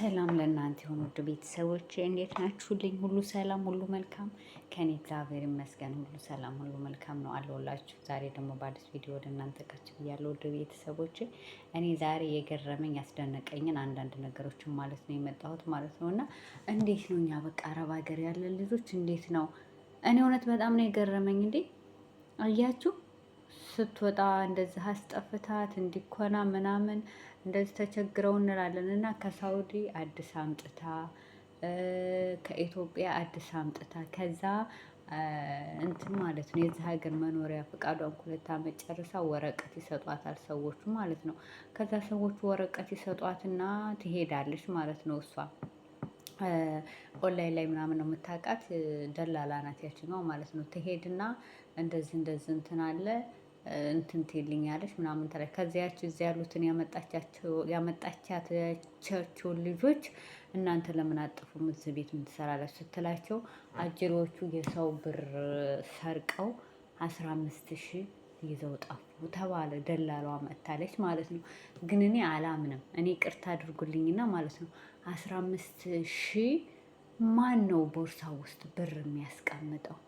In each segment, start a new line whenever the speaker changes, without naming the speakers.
ሰላም ለእናንተ የሆኑ ውድ ቤተሰቦች እንዴት ናችሁልኝ? ሁሉ ሰላም፣ ሁሉ መልካም ከኔ እግዚአብሔር ይመስገን። ሁሉ ሰላም፣ ሁሉ መልካም ነው አለሁላችሁ። ዛሬ ደግሞ በአዲስ ቪዲዮ ወደ እናንተ ከች ብያለሁ ውድ ቤተሰቦች። እኔ ዛሬ የገረመኝ ያስደነቀኝን አንዳንድ ነገሮችን ማለት ነው የመጣሁት ማለት ነው። እና እንዴት ነው እኛ በቃ አረብ ሀገር ያለን ልጆች እንዴት ነው? እኔ እውነት በጣም ነው የገረመኝ። እንዴ አያችሁ ስትወጣ እንደዚህ አስጠፍታት እንዲኮና ምናምን እንደዚህ ተቸግረው እንላለን እና ከሳውዲ አዲስ አምጥታ ከኢትዮጵያ አዲስ አምጥታ ከዛ እንትን ማለት ነው የዚህ ሀገር መኖሪያ ፈቃዷን 2 ዓመት ጨርሳ ወረቀት ይሰጧታል ሰዎቹ ማለት ነው። ከዛ ሰዎቹ ወረቀት ይሰጧትና ትሄዳለች ማለት ነው። እሷ ኦንላይን ላይ ምናምን ነው የምታውቃት፣ ደላላ ናት ያችኛው ማለት ነው። ትሄድና እንደዚህ እንደዚህ እንትን አለ እንትን ትልኛለች ምናምን ተላይ ከዚያች እዚያ ያሉትን ያመጣቻቸውን ልጆች እናንተ ለምን አጥፉም እዚህ ቤት ምን ትሰራላችሁ ስትላቸው አጅሮቹ የሰው ብር ሰርቀው 15,000 ይዘው ጠፉ ተባለ። ደላላዋ መጥታለች ማለት ነው። ግን እኔ አላምንም። እኔ ቅርታ አድርጉልኝና ማለት ነው 15,000 ማን ነው ቦርሳ ውስጥ ብር የሚያስቀምጠው?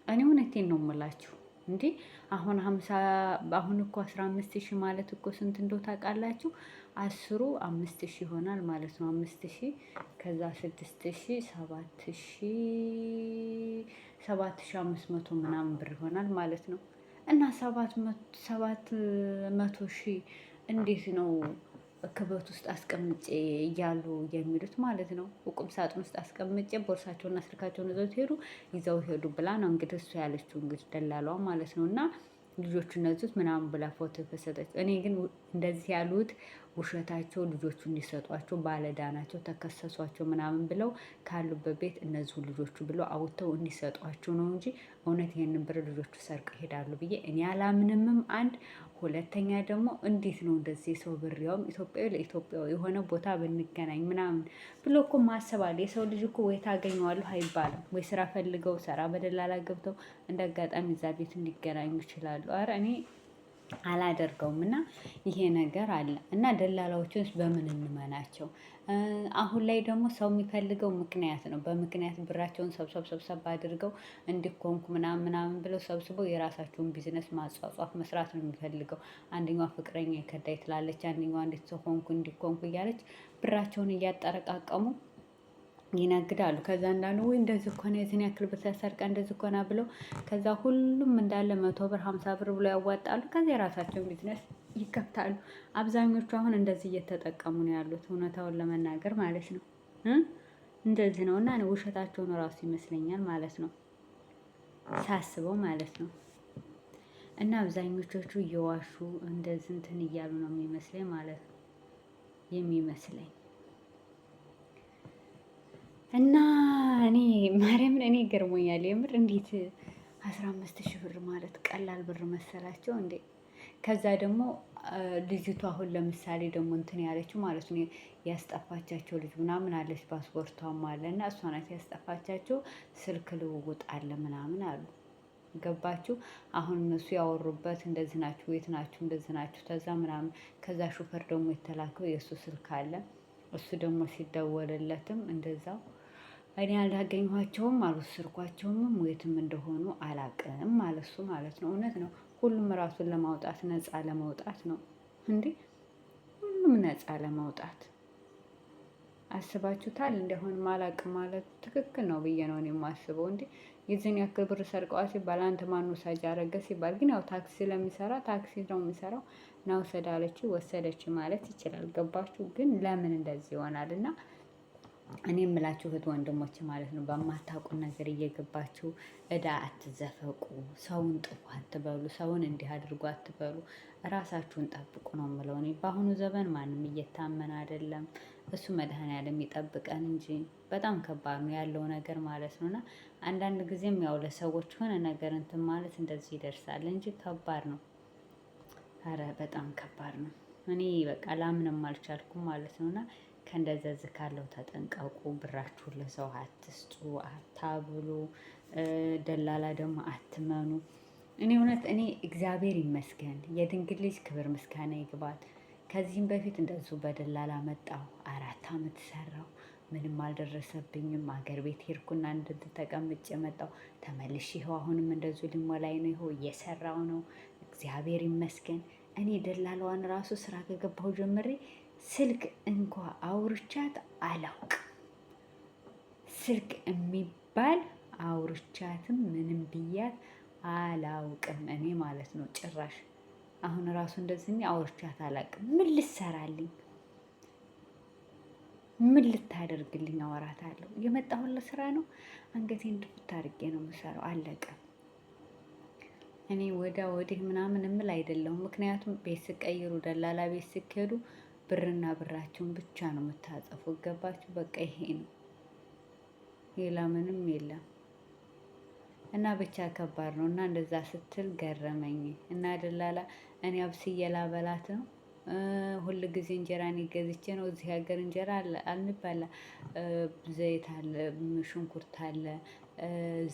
እኔ እውነቴን ነው የምላችሁ። እንዴ አሁን እኮ 15,000 ማለት እኮ ስንት እንደው ታውቃላችሁ? 10 5,000 ይሆናል ማለት ነው። 5,000 ከዛ 6,000 7,500 ምናምን ብር ይሆናል ማለት ነው። እና 700,000 እንዴት ነው ክበት ውስጥ አስቀምጬ እያሉ የሚሉት ማለት ነው። ቁም ሳጥን ውስጥ አስቀምጬ ቦርሳቸውና ስልካቸውን ይዘው ሄዱ ብላ ነው እንግዲህ እሱ ያለችው እንግዲህ ደላሏ ማለት ነው። እና ልጆቹ እነዚህት ምናምን ብላ ፎቶ የፈሰጠች። እኔ ግን እንደዚህ ያሉት ውሸታቸው ልጆቹ እንዲሰጧቸው ባለዕዳ ናቸው ተከሰሷቸው ምናምን ብለው ካሉበት ቤት እነዚሁ ልጆቹ ብለው አውጥተው እንዲሰጧቸው ነው እንጂ እውነት ይሄንን ብር ልጆቹ ሰርቀው ይሄዳሉ ብዬ እኔ አላምንምም። አንድ ሁለተኛ ደግሞ እንዴት ነው እንደዚህ የሰው ብር ያውም ኢትዮጵያዊ ለኢትዮጵያዊ የሆነ ቦታ ብንገናኝ ምናምን ብሎ እኮ ማሰብ አለ። የሰው ልጅ እኮ ወይ ታገኘዋለሁ አይባልም፣ ወይ ስራ ፈልገው ስራ በደላላ ገብተው እንደ አጋጣሚ እዛ ቤት እንዲገናኙ ይችላሉ። ኧረ እኔ አላደርገውም። እና ይሄ ነገር አለ እና ደላላዎችንስ በምን እንመናቸው? አሁን ላይ ደግሞ ሰው የሚፈልገው ምክንያት ነው። በምክንያት ብራቸውን ሰብሰብ አድርገው እንዲኮንኩ ምናምን ብለው ሰብስበው የራሳቸውን ቢዝነስ ማጧጧፍ መስራት ነው የሚፈልገው። አንደኛዋ ፍቅረኛ የከዳይ ትላለች፣ አንደኛዋ እንዴት ሆንኩ እንዲኮንኩ እያለች ብራቸውን እያጠረቃቀሙ ይነግዳሉ። ከዛ እንዳሉ ወይ እንደዚህ እኮ ነው የዚህን ያክል ብር ተሰርቃ እንደዚህ እኮ ነው ብለው ከዛ ሁሉም እንዳለ 100 ብር 50 ብር ብለው ያዋጣሉ። ከዛ የራሳቸውን ቢዝነስ ይከፍታሉ። አብዛኞቹ አሁን እንደዚህ እየተጠቀሙ ነው ያሉት፣ እውነታውን ለመናገር ማለት ነው። እንደዚህ ነው እና ውሸታቸውን ራሱ ይመስለኛል ማለት ነው ሳስበው ማለት ነው። እና አብዛኞቹ እየዋሹ እንደዚህ እንትን እያሉ ነው የሚመስለኝ ማለት ነው የሚመስለኝ። እና እኔ ማርያምን እኔ ገርሞኛል የምር። እንዴት 15,000 ብር ማለት ቀላል ብር መሰላቸው እንዴ? ከዛ ደግሞ ልጅቷ አሁን ለምሳሌ ደግሞ እንትን ያለችው ማለት ነው ያስጠፋቻቸው ልጅ ምናምን አለች፣ ፓስፖርቷም አለ እና እሷ ናት ያስጠፋቻቸው። ስልክ ልውውጥ አለ ምናምን አሉ። ገባችሁ? አሁን እነሱ ያወሩበት እንደዚህ ናችሁ፣ የት ናችሁ፣ እንደዚህ ናችሁ፣ ከዛ ምናምን ከዛ ሹፌር ደግሞ የተላከው የእሱ ስልክ አለ። እሱ ደግሞ ሲደወልለትም እንደዛው እኔ አላገኘኋቸውም አልወሰድኳቸውም፣ የትም እንደሆኑ አላቅም ማለት እሱ ማለት ነው። እውነት ነው። ሁሉም ራሱን ለማውጣት ነፃ ለማውጣት ነው እንዴ? ሁሉም ነፃ ለማውጣት አስባችሁታል? እንደሆን ማላቅ ማለት ትክክል ነው ብዬ ነው እኔ የማስበው። እንዴ የዚህን ያክል ብር ሰርቀዋ ሲባል አንተ ማን ወሳጅ አረገ ሲባል ግን ያው ታክሲ ስለሚሰራ ታክሲ ነው የሚሰራው እና ውሰድ አለች ወሰደች ማለት ይችላል። ገባችሁ? ግን ለምን እንደዚህ ይሆናል? እና እኔ የምላችሁ እህት ወንድሞች ማለት ነው በማታውቁ ነገር እየገባችሁ እዳ አትዘፈቁ። ሰውን ጥፉ አትበሉ። ሰውን እንዲህ አድርጎ አትበሉ። ራሳችሁን ጠብቁ ነው የምለው እኔ። በአሁኑ ዘመን ማንም እየታመን አይደለም። እሱ መድኃኒዓለም ይጠብቀን እንጂ በጣም ከባድ ነው ያለው ነገር ማለት ነው። እና አንዳንድ ጊዜም ያው ለሰዎች ሆነ ነገር እንትን ማለት እንደዚህ ይደርሳል እንጂ ከባድ ነው። ኧረ በጣም ከባድ ነው። እኔ በቃ ላምንም አልቻልኩም ማለት ነው። እና ከእንደዚህ ካለው ተጠንቀቁ። ብራችሁን ለሰው አትስጡ፣ አታብሉ። ደላላ ደግሞ አትመኑ። እኔ እውነት እግዚአብሔር ይመስገን የድንግል ልጅ ክብር ምስጋና ይግባት። ከዚህም በፊት እንደዚሁ በደላላ መጣሁ። 4 አመት ሰራሁ። ምንም አልደረሰብኝም። አገር ቤት ሄድኩና እንደዚህ ተቀምጬ መጣሁ። ተመልሼ ይኸው አሁንም እንደዚሁ ሊሞላኝ ነው። ይኸው እየሰራው ነው። እግዚአብሔር ይመስገን። እኔ ደላላዋን ራሱ ስራ ከገባሁ ጀምሬ ስልክ እንኳ አውርቻት አላውቅ። ስልክ የሚባል አውርቻትም ምንም ብያት አላውቅም እኔ ማለት ነው። ጭራሽ አሁን ራሱ እንደዚህ አውርቻት አላውቅም። ምን ልትሰራልኝ? ምን ልታደርግልኝ አወራታለሁ? የመጣሁት ስራ ነው። አንገቴን ድፍት አድርጌ ነው የምሰራው። አለቀ። እኔ ወዲያ ወዲህ ምናምን እምል አይደለሁም። ምክንያቱም ቤት ስቀይሩ፣ ደላላ ቤት ስከዱ ብርና ብራቸውን ብቻ ነው የምታጠፉ። ገባችሁ? በቃ ይሄ ነው፣ ሌላ ምንም የለም። እና ብቻ ከባድ ነው። እና እንደዛ ስትል ገረመኝ። እና ደላላ እኔ አብስዬ ላበላት ነው። ሁል ጊዜ እንጀራ እኔ ገዝቼ ነው። እዚህ ሀገር እንጀራ አልንበላ። ዘይት አለ፣ ሽንኩርት አለ፣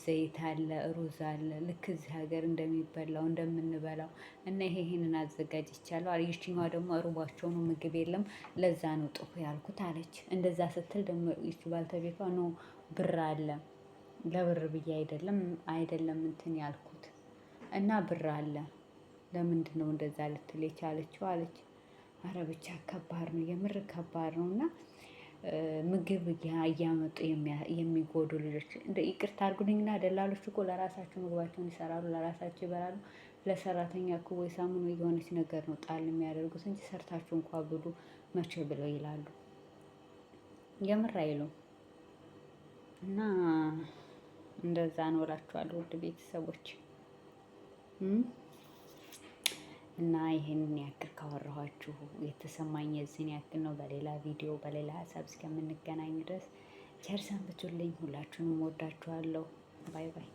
ዘይት አለ፣ ሩዝ አለ። ልክ እዚህ ሀገር እንደሚበላው እንደምንበላው እና ይሄንን አዘጋጅቻለሁ። ይችኛዋ ደግሞ እርቧቸው ነው፣ ምግብ የለም፣ ለዛ ነው ጥፉ ያልኩት አለች። እንደዛ ስትል ደግሞ ይቺ ባልተቤቷ ነው ብር አለ፣ ለብር ብዬ አይደለም እንትን ያልኩት እና ብር አለ፣ ለምንድን ነው እንደዛ ልትል የቻለችው አለች። አረ ብቻ ከባድ ነው፣ የምር ከባድ ነው። እና ምግብ እያመጡ የሚጎዱ ልጆች ይቅርታ አድርጉልኝና ደላሎች እኮ ለራሳቸው ምግባቸውን ይሰራሉ፣ ለራሳቸው ይበላሉ። ለሰራተኛ እኮ ወይ ሳሙን የሆነች ነገር ነው ጣል የሚያደርጉት እንጂ ሰርታችሁ እንኳ ብሉ መቼ ብለው ይላሉ። የምር አይሉም። እና እንደዛ ነው እላችኋለሁ ውድ ቤተሰቦች። እና ይሄንን ያክል ካወራኋችሁ የተሰማኝ የዚህን ያክል ነው። በሌላ ቪዲዮ በሌላ ሀሳብ እስከምንገናኝ ድረስ ቸር ሰንብቱልኝ። ሁላችሁንም ወዳችኋለሁ። ባይ ባይ።